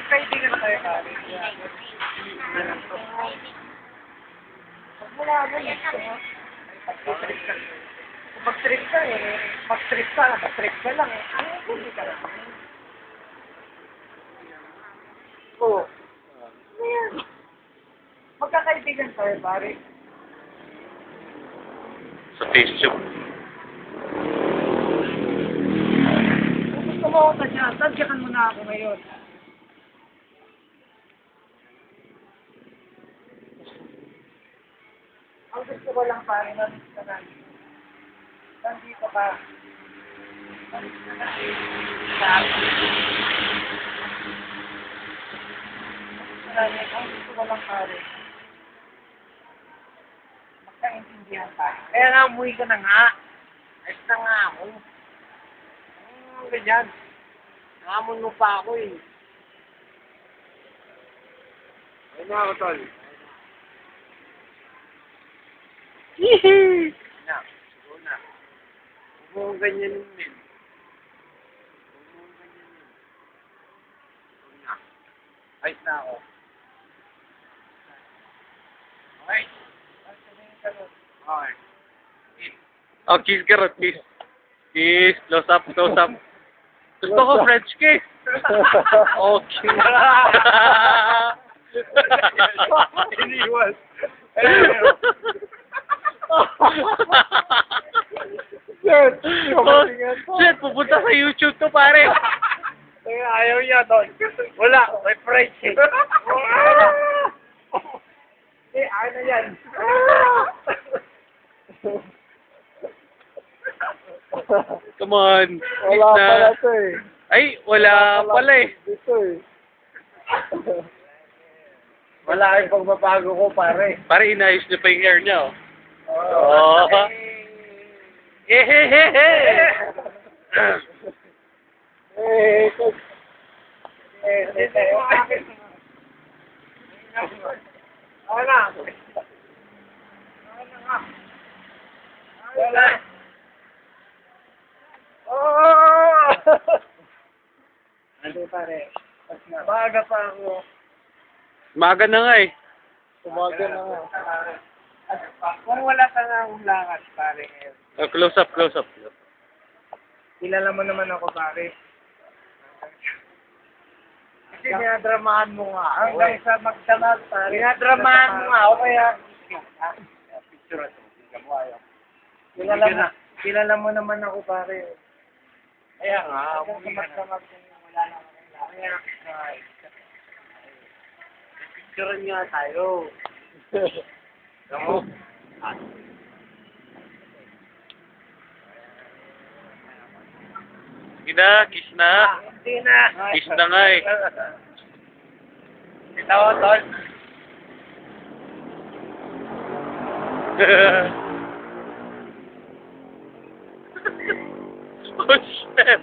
Kaibigan na tayo, pare. Wala mo gusto mo. Mag-trip ka. Kung mag-trip ka eh. Mag-trip ka, nag-trip ka lang eh. Hindi ka lang. Oo. Ayan. Magkakaibigan tayo, pare. Sa Facebook. Kung gusto mo ako tadya, tadyakan mo na ako ngayon. Ang gusto ko lang, pare, nandito ka na. Nandito ka. Nandito ka na. Ang gusto ko lang, pare. Magkaintindihan tayo. Kaya nga, umuwi ka na nga. Ayos na nga ako. Ganyan. Nangamon mo pa ako eh. Ayun na ako, tol. Yehey! Na, siguro na. Huwag mong ganyan yun, men. Huwag mong ganyan yun. Huwag na. Ayos na ako. Okay. Okay. Oh, kiss ka rin, kiss. Kiss, close up, close up. Gusto ko French kiss. Okay. Iniwan. Shit, pupunta sa YouTube to, pare. Ayaw niya, tol. Wala, may French eh. Ayaw na yan. Come on. Wala Kiss na. pala to eh. Ay, wala pala eh. Dito eh. Wala kayong pagbabago ko, pare. Pare, inayos niya pa yung hair niya, oh. Oh. Oh. Hehehehe. Ako na. Wala. Oh! Ano pare? Baga pa ako. Maga na nga eh. Umaga na nga. Kung wala ka nga akong lakad, pare. Oh, close up, close up. Kilala mo naman ako, pare. Kasi dinadramahan mo nga ako. Hanggang sa magdamag, pare. Dinadramahan mo nga ako, kaya... Picture ito. Kilala mo naman ako, pare. Kaya nga, hanggang sa magdamag, wala lang ako. Kaya picture nga tayo. Kamu? Sige na, kiss na. Hindi na. Kiss na nga eh. Itaw, tol. Oh, shit.